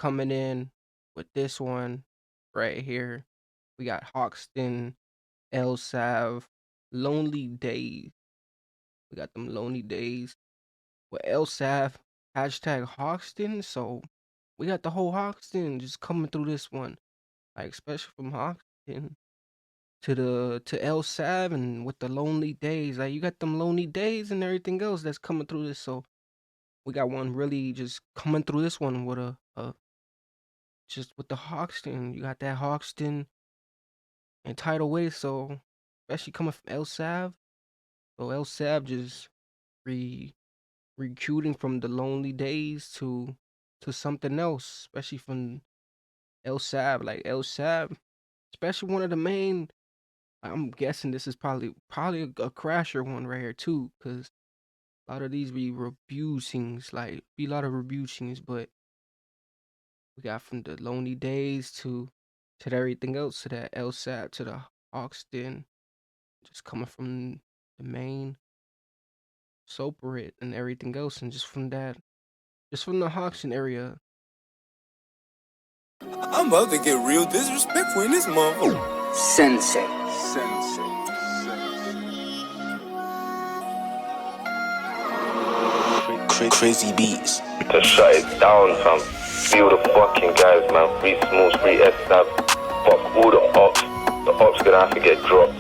coming in with this one right here. We got Hoxton, LSav, Lonely Days. We got them Lonely Days with LSav, hashtag Hoxton. So we got the whole Hoxton just coming through this one. Like especially from Hoxton to LSav and with the Lonely Days. Like you got them Lonely Days and everything else that's coming through this. So we got one really just coming through this one with a just with the Hoxton. You got that Hoxton and tidal wave. So especially coming from LSav. So LSav just recruiting from the Lonely Days to something else, especially from LSav. Like LSav, especially one of the main. I'm guessing this is probably a crasher one right here too, because a lot of these be rebusings, like be a lot of rebusings, but we got from the Lonely Days to everything else, to that LSAT, to the Hoxton, just coming from the main Soperit and everything else, and just from that, just from the Hoxton area. I'm about to get real disrespectful in this motherfucker. Sensei. Crazy beats. To shut it down, fam. Feel the fucking guys, man. Free Smalls, free LSav. Fuck all the ops. The ops gonna have to get dropped.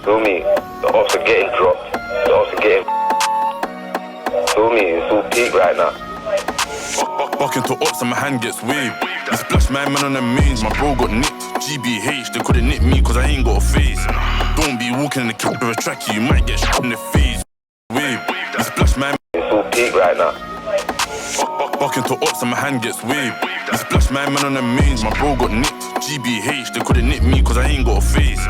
Feel me? The ops are getting dropped. The ops are getting. Feel me? It's all peak right now. Buck into ops and my hand gets waved. You splash my man on the mains, my bro got nicked. GBH, they couldn't nick me cause I ain't got a face. Don't be walking in the kid with a trackie, you might get shot in the face. Wave, you splash my. It's all peak right now. Buck into ops and my hand gets waved. You splash my man on the mains, my bro got nicked. GBH, they couldn't nick me cause I ain't got a face.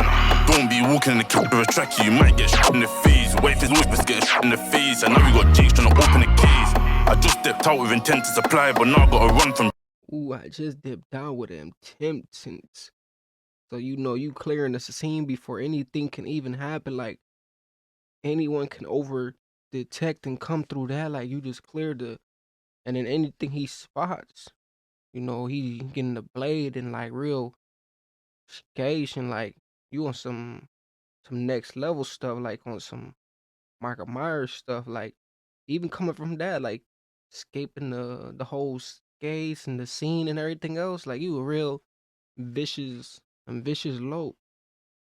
Don't be walking in the kid with a trackie, you might get shot in the face. Wife is always getting shot in the face. I know we got Jakes trying to open the case. I just stepped out with intent to supply, but now I gotta run from. Ooh, I just dipped down with them temptants. So you clearing the scene before anything can even happen. Like anyone can over detect and come through that. Like you just cleared and then anything he spots, he getting the blade and like real skate and like you on some next level stuff, like on some Michael Myers stuff, like even coming from that, like escaping the whole skates and the scene and everything else, like you a real vicious low.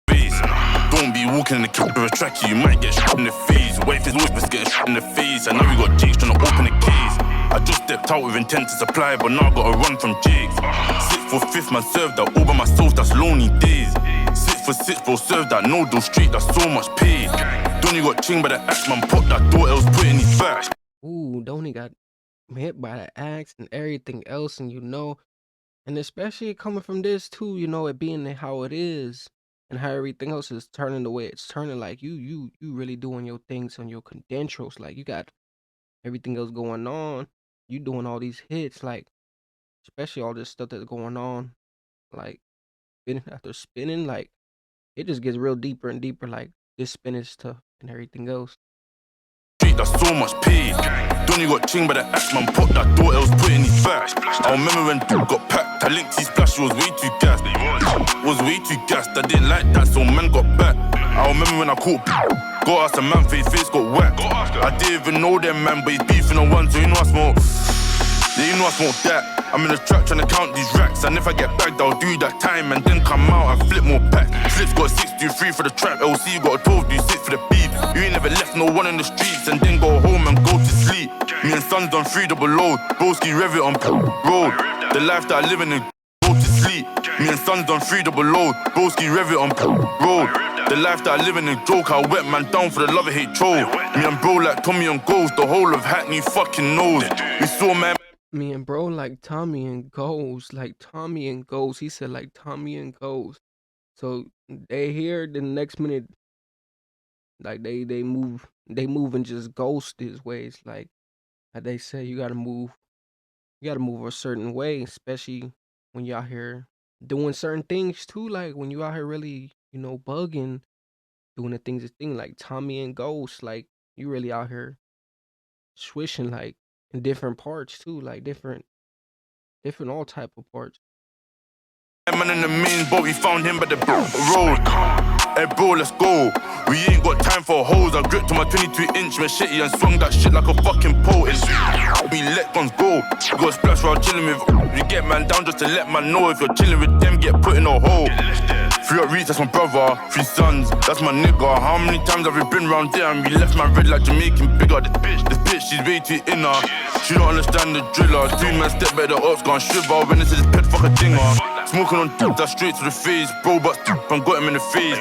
Don't be walking in the kid with a trackie, you might get shot in the face. Wife is always getting shot in the face. I know we got Jakes trying to open the case. I just stepped out with intent to supply, but now I gotta run from Jakes. 6 for 5th, man, served that all by myself, that's lonely days. 6 for 6, bro, served that no deal straight, that's so much pay. Donny got chinged by the axe, man, pop that door, else put in his back. Ooh, Donny got hit by the axe and everything else, and and especially coming from this too, it being how it is and how everything else is turning the way it's turning. Like you really doing your things on your credentials. Like you got everything else going on. You doing all these hits, like especially all this stuff that's going on, like spinning after spinning. Like it just gets real deeper and deeper. Like this spinning stuff and everything else. That's so much pay. Donny got chinged by the axe, man, pop that door, else put in his back. I remember when Duke got packed, I linked his splash, was way too gassed. Was way too gassed, I didn't like that, so man got back. I remember when I caught got asked a man, face got whacked. I didn't even know them, man, but he's beefing on one, so you know I smoke. Yeah, you know I smoke that. I'm in the trap trying to count these racks, and if I get bagged, I'll do that time and then come out and flip more pack. Slips got 6-2-3 for the trap, LC got a 12-6 for the beef. You ain't never left no one in the streets and then go home and go to sleep. Me and sons on 3 double load, broski rev it on road. The life that I live in and go to sleep. Me and sons on 3 double load, broski rev it on road. The life that I live in a joke, I wet man down for the love of hate troll. Me and bro like Tommy and Ghost, the whole of Hackney fucking knows. We saw man. Me and bro like Tommy and Ghost, He said like Tommy and Ghost. So they here, the next minute, like they move and just ghost his ways. Like they say, you gotta move a certain way, especially when you out here doing certain things too. Like when you out here really, bugging, doing the things like Tommy and Ghost. Like you really out here swishing like in different parts too, like different different all type of parts. Man in the main boat, we found him by the road. Hey bro, let's go. We ain't got time for hoes. I gripped on my 22-inch machete and swung that shit like a fucking potent. We let guns go. We got splash while chilling with. We get man down just to let man know if you're chilling with them, get put in a hole. 3 up Reeds, that's my brother. 3 sons, that's my nigga. How many times have we been round there and we left my red like Jamaican bigger? This bitch, she's way too inner. She don't understand the driller. 2 man step back, the ops gone shiver. When into this pet, fuck a dinger. Smoking on dope, that's straight to the face. Bro, but I got him in the face.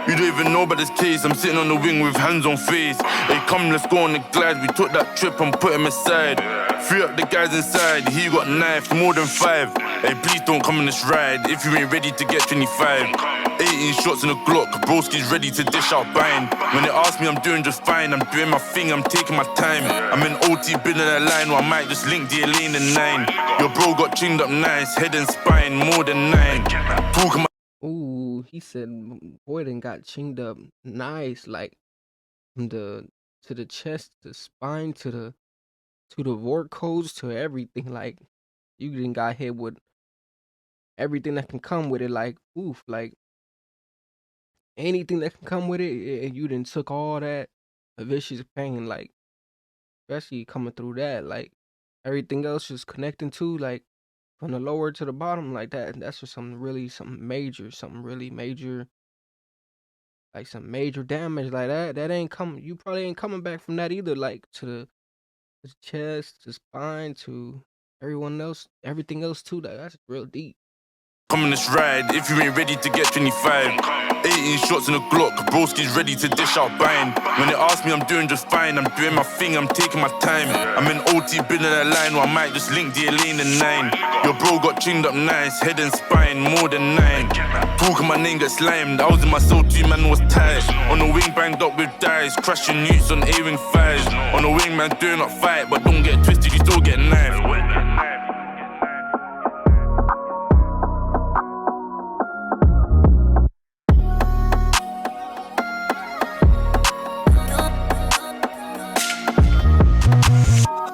You don't even know about this case. I'm sitting on the wing with hands on face. Hey, come, let's go on the glide. We took that trip and put him aside. 3 up the guys inside. He got knifed, more than 5. Hey, please don't come on this ride if you ain't ready to get 25. 18 shots in a Glock. Broski's ready to dish out bind. When they ask me, I'm doing just fine. I'm doing my thing, I'm taking my time. I'm in OT building a line, or I might just link the lane in 9. Your bro got chinged up nice, head and spine, more than 9. Talking Ooh, he said boy done got chinged up nice, like from the to the chest, the spine, to the work codes, to everything. Like you done got hit with everything that can come with it, like oof, like anything that can come with it, and you done took all that vicious pain, like especially coming through that, like everything else just connecting to, like from the lower to the bottom, like that. That's just something major, something really major, like some major damage like that. That ain't coming. You probably ain't coming back from that either. Like to the chest, to spine, to everyone else, everything else too. That's real deep. come on this ride if you ain't ready to get 25. 18 shots in a Glock, broski's ready to dish out bind. When they ask me, I'm doing just fine. I'm doing my thing, I'm taking my time. I'm in OT building a line, or I might just link the lane in 9. Your bro got chinged up nice, head and spine, more than 9. Talking my name gets slimed. I was in my soul, 2 man was tight. On the wing, banged up with dice, crashing newts on A-wing 5s. On the wing, man, doing not fight, but don't get twisted, you still get knifed.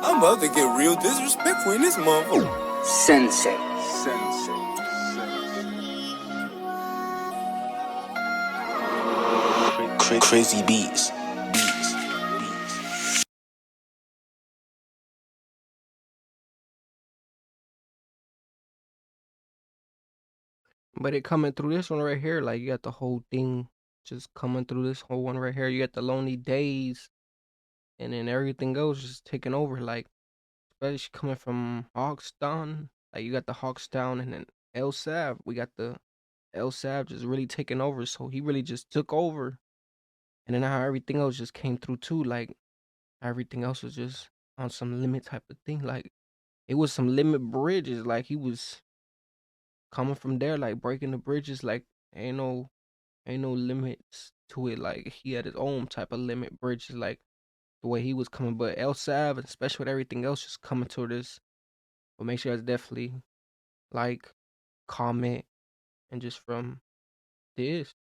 I'm about to get real disrespectful in this motherfucker. Sensei. Crazy beats. But it coming through this one right here, like you got the whole thing just coming through this whole one right here. You got the lonely days, and then everything else just taking over. Like especially coming from Hawkstown, like you got the Hawkstown, and then LSav. We got the LSav just really taking over. So he really just took over, and then how everything else just came through too. Like everything else was just on some limit type of thing. Like it was some limit bridges. Like he was coming from there, like breaking the bridges. Like ain't no ain't no limits to it. Like he had his own type of limit bridges. Like the way he was coming, but LSav, especially with everything else just coming to this. But make sure you guys definitely like, comment, and just from this.